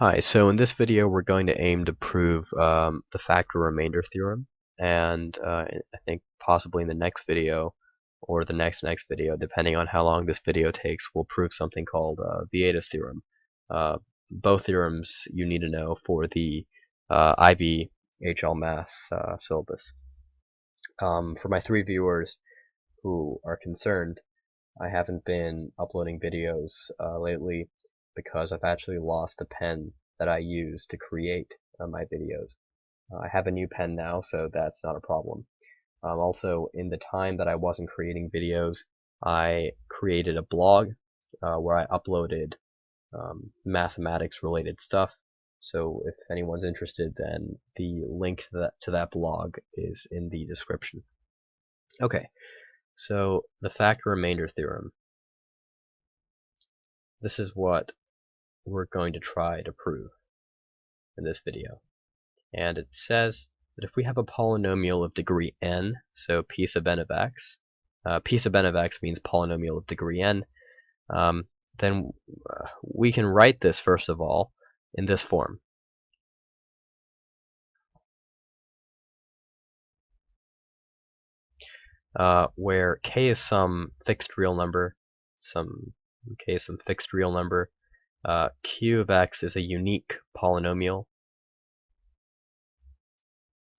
Hi, so in this video we're going to aim to prove the factor remainder theorem, and I think possibly in the next video or the next video, depending on how long this video takes, we'll prove something called Vieta's theorem. Both theorems you need to know for the IB HL Math syllabus. For my 3 viewers who are concerned, I haven't been uploading videos lately because I've actually lost the pen that I use to create my videos. I have a new pen now, so that's not a problem. Also, in the time that I wasn't creating videos, I created a blog where I uploaded mathematics related stuff. So if anyone's interested, then the link to that blog is in the description. Okay, so the factor remainder theorem. This is what we're going to try to prove in this video. And it says that if we have a polynomial of degree n, so p sub n of x, p sub n of x means polynomial of degree n, then we can write this first of all in this form. Where k is some fixed real number, q of x is a unique polynomial.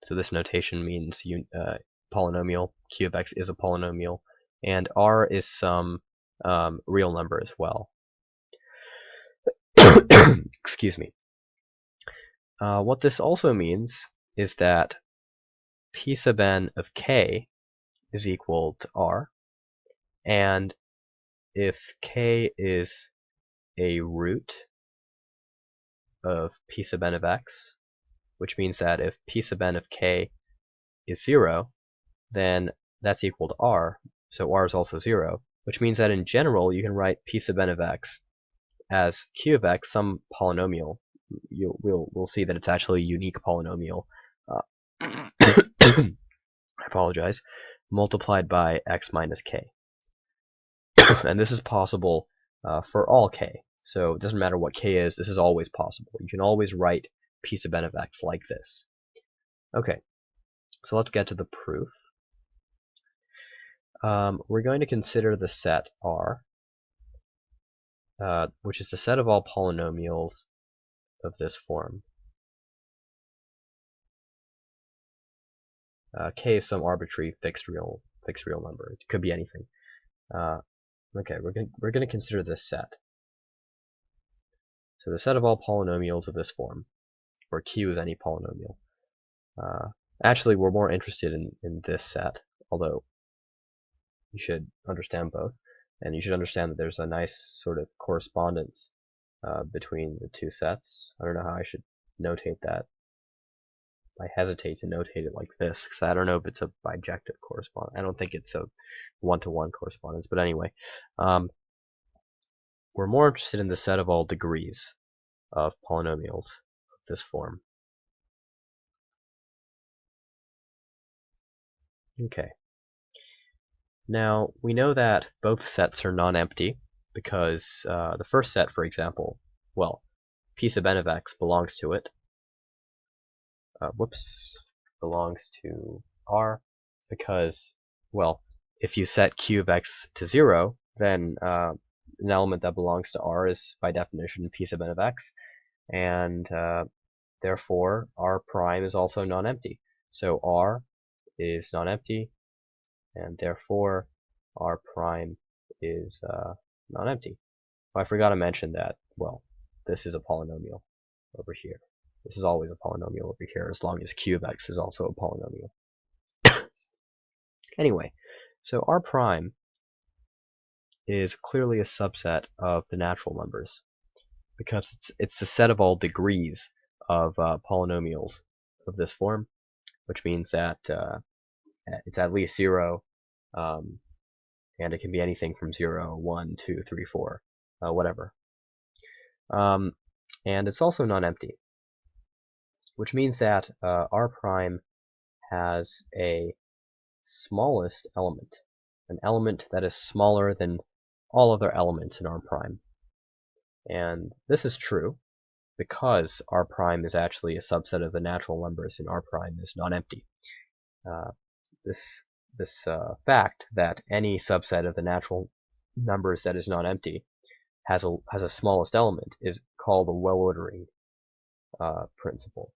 So this notation means polynomial, q of x is a polynomial, and r is some real number as well. Excuse me. What this also means is that p sub n of k is equal to r, and if k is a root of p sub n of x, which means that if p sub n of k is 0, then that's equal to r, so r is also 0, which means that in general you can write p sub n of x as q of x, some polynomial. We'll see that it's actually a unique polynomial. I apologize. Multiplied by x minus k. And this is possible for all k. So it doesn't matter what k is, this is always possible. You can always write p sub n of x like this. Okay, so let's get to the proof. We're going to consider the set R, which is the set of all polynomials of this form. K is some arbitrary fixed real number. It could be anything. Okay, we're going to consider this set. So the set of all polynomials of this form, where Q is any polynomial. Actually, we're more interested in this set, although you should understand both, and you should understand that there's a nice sort of correspondence between the two sets. I don't know how I should notate that. I hesitate to notate it like this, because I don't know if it's a bijective correspondence. I don't think it's a one-to-one correspondence, but anyway. We're more interested in the set of all degrees of polynomials of this form. Okay. Now, we know that both sets are non-empty because the first set, for example, well, p sub n of x belongs to it. Belongs to R because, well, if you set q of x to 0, then an element that belongs to R is by definition p sub n of x, and therefore R prime is also non-empty. So R is non-empty, and therefore R prime is non-empty. Oh, I forgot to mention that, well, this is a polynomial over here. This is always a polynomial over here, as long as q of x is also a polynomial. Anyway, so R prime is clearly a subset of the natural numbers, because it's the set of all degrees of polynomials of this form, which means that it's at least 0, and it can be anything from 0, 1, 2, 3, 4, whatever. And it's also non-empty, which means that R prime has a smallest element, an element that is smaller than all other elements in R prime. And this is true because R prime is actually a subset of the natural numbers and R prime is non-empty. This fact that any subset of the natural numbers that is non-empty has a smallest element is called a well-ordering principle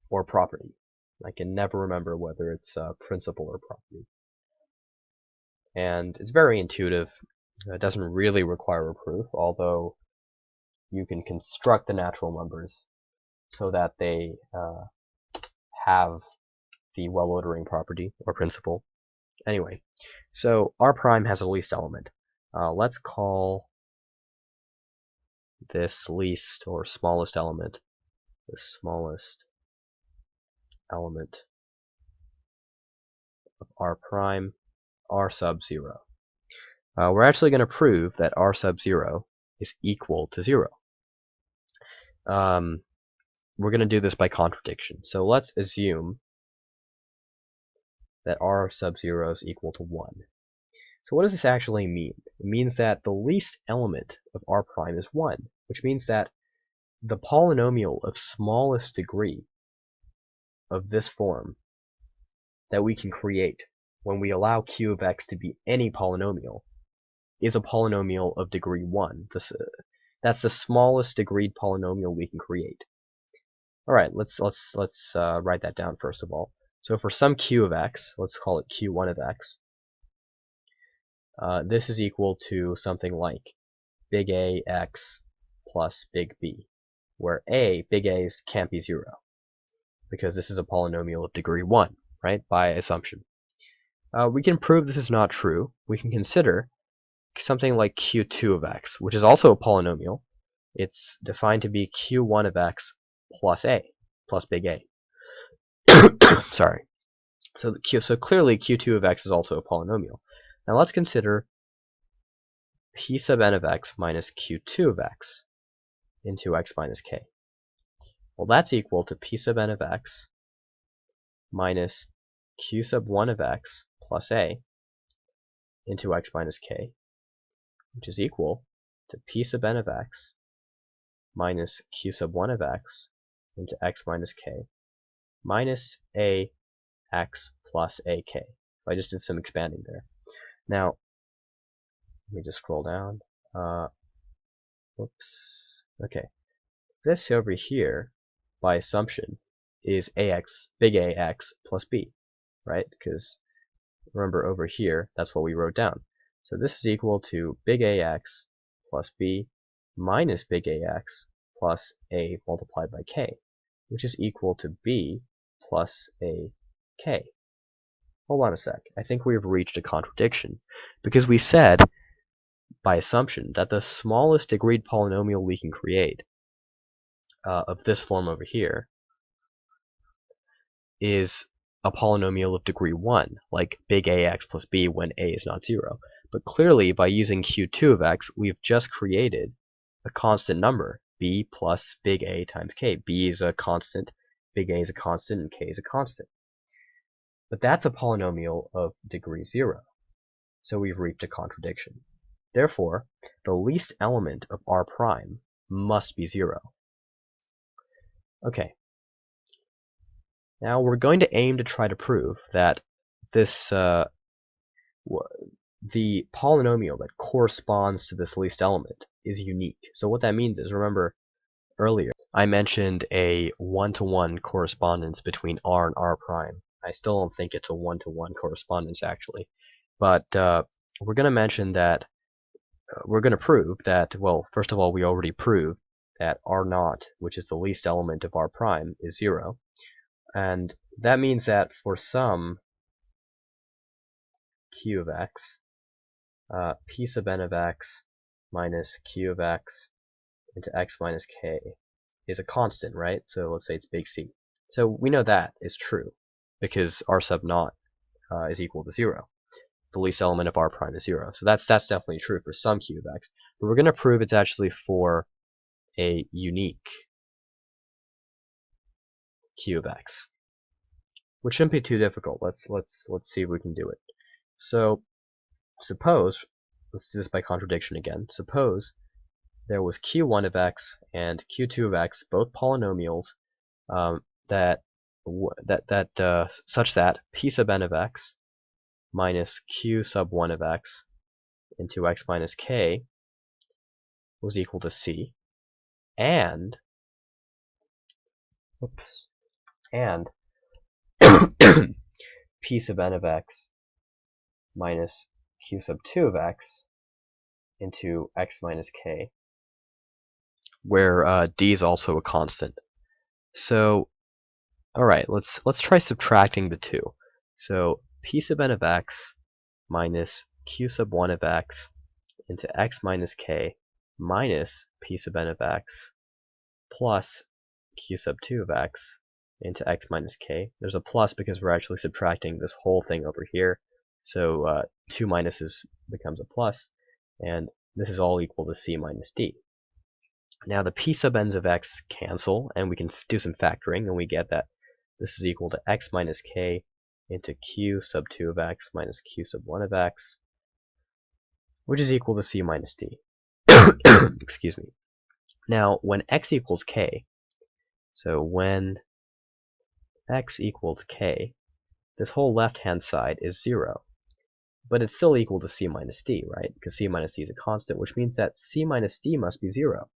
or property. I can never remember whether it's principle or property. And it's very intuitive. It doesn't really require a proof, although you can construct the natural numbers so that they have the well-ordering property or principle. Anyway, so R prime has a least element. Let's call this least or smallest element the smallest element of R prime, R sub 0. We're actually going to prove that R sub 0 is equal to 0. We're going to do this by contradiction. So let's assume that R sub 0 is equal to 1. So what does this actually mean? It means that the least element of R prime is 1, which means that the polynomial of smallest degree of this form that we can create when we allow q of x to be any polynomial is a polynomial of degree 1. That's the smallest degreed polynomial we can create. Alright, let's write that down first of all. So for some q of x, let's call it q1 of x, this is equal to something like big A x plus big B, where big A can't be 0, because this is a polynomial of degree 1, right, by assumption. We can prove this is not true. We can consider something like q2 of x, which is also a polynomial. It's defined to be q1 of x plus A, plus big A. Sorry. So clearly q2 of x is also a polynomial. Now let's consider p sub n of x minus q2 of x into x minus k. Well, that's equal to p sub n of x minus q sub 1 of x plus a into x minus k, which is equal to p sub n of x minus q sub 1 of x into x minus k minus a x plus ak. I just did some expanding there. Now, let me just scroll down. Whoops. Okay. This over here, by assumption, is ax, big ax plus b, right? Because remember over here, that's what we wrote down. So this is equal to big ax plus b minus big ax plus a multiplied by k, which is equal to b plus a k. Hold on a sec. I think we've reached a contradiction, because we said, by assumption, that the smallest degreed polynomial we can create of this form over here is a polynomial of degree 1, like big ax plus b when a is not 0. But clearly, by using q2 of x, we've just created a constant number, b plus big A times k. b is a constant, big A is a constant, and k is a constant. But that's a polynomial of degree 0. So we've reached a contradiction. Therefore, the least element of R prime must be 0. Okay. Now we're going to aim to try to prove that this the polynomial that corresponds to this least element is unique. So what that means is, remember earlier I mentioned a one-to-one correspondence between R and R prime. I still don't think it's a one-to-one correspondence actually, but we're going to mention that we're going to prove that, well, first of all, we already proved that R naught, which is the least element of R prime, is 0. And that means that for some q of x, p sub n of x minus q of x into x minus k is a constant, right? So let's say it's big C. So we know that is true, because R sub naught is equal to 0. The least element of R prime is 0. So that's definitely true for some q of x. But we're going to prove it's actually for a unique q of x, which shouldn't be too difficult. Let's see if we can do it. So suppose, let's do this by contradiction again. Suppose there was q1 of x and q2 of x, both polynomials, such that p sub n of x minus q sub 1 of x into x minus k was equal to c, and p sub n of x minus q sub 2 of x into x minus k, where d is also a constant. So, alright, let's try subtracting the two. So p sub n of x minus q sub 1 of x into x minus k minus p sub n of x plus q sub 2 of x into x minus k. There's a plus because we're actually subtracting this whole thing over here. So 2 minuses becomes a plus, and this is all equal to c minus d. Now the p sub n's of x cancel, and we can do some factoring, and we get that this is equal to x minus k into q sub 2 of x minus q sub 1 of x, which is equal to c minus d. Excuse me. Now, when x equals k, so when x equals k, this whole left-hand side is 0. But it's still equal to c minus d, right? Because c minus d is a constant, which means that c minus d must be 0.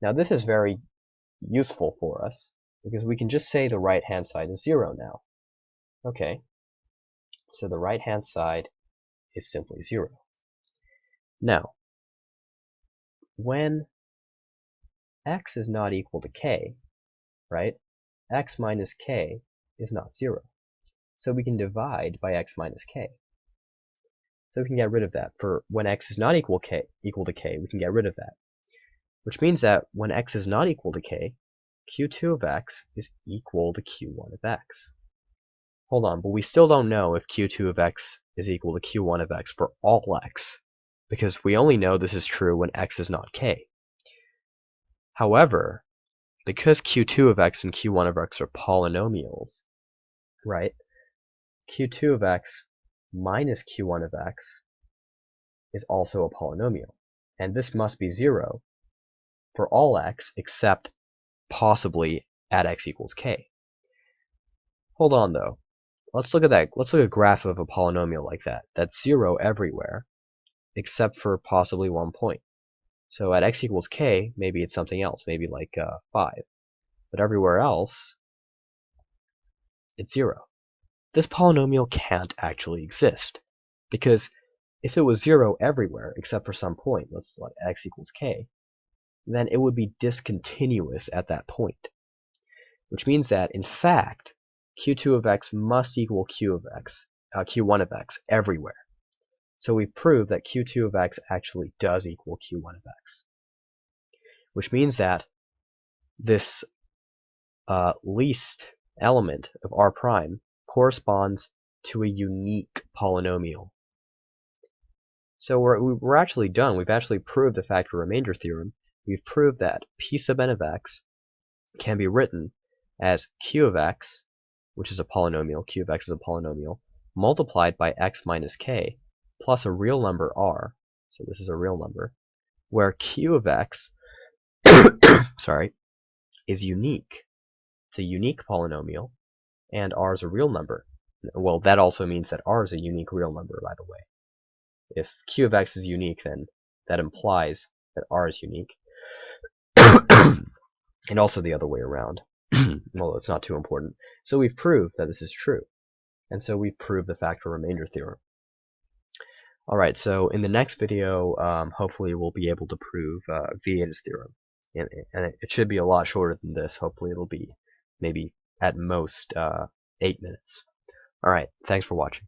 Now, this is very useful for us, because we can just say the right-hand side is 0 now. Okay, so the right-hand side is simply 0. Now, when x is not equal to k, right, x minus k is not 0. So we can divide by x minus k. So we can get rid of that. For when x is not equal to k, we can get rid of that. Which means that when x is not equal to k, q2 of x is equal to q1 of x. Hold on, but we still don't know if q2 of x is equal to q1 of x for all x, because we only know this is true when x is not k. However, because q2 of x and q1 of x are polynomials, right, q2 of x minus q1 of x is also a polynomial. And this must be 0 for all x except possibly at x equals k. Hold on though. Let's look at that. Let's look at a graph of a polynomial like that. That's 0 everywhere except for possibly one point. So at x equals k, maybe it's something else, maybe like 5. But everywhere else, it's 0. This polynomial can't actually exist, because if it was 0 everywhere except for some point, let's like x equals k, then it would be discontinuous at that point. Which means that, in fact, q2 of x must equal q1 of x everywhere. So we prove that q2 of x actually does equal q1 of x. Which means that this least element of r prime corresponds to a unique polynomial. So we're actually done. We've actually proved the factor remainder theorem. We've proved that p sub n of x can be written as q of x, which is a polynomial, q of x is a polynomial, multiplied by x minus k, plus a real number r, so this is a real number, where q of x sorry, is unique. It's a unique polynomial, and r is a real number. Well, that also means that r is a unique real number, by the way. If q of x is unique, then that implies that r is unique. And also the other way around. Well, it's not too important. So we've proved that this is true. And so we've proved the factor remainder theorem. Alright, so in the next video, hopefully we'll be able to prove Vieta's theorem. And it should be a lot shorter than this. Hopefully it'll be maybe at most 8 minutes. Alright, thanks for watching.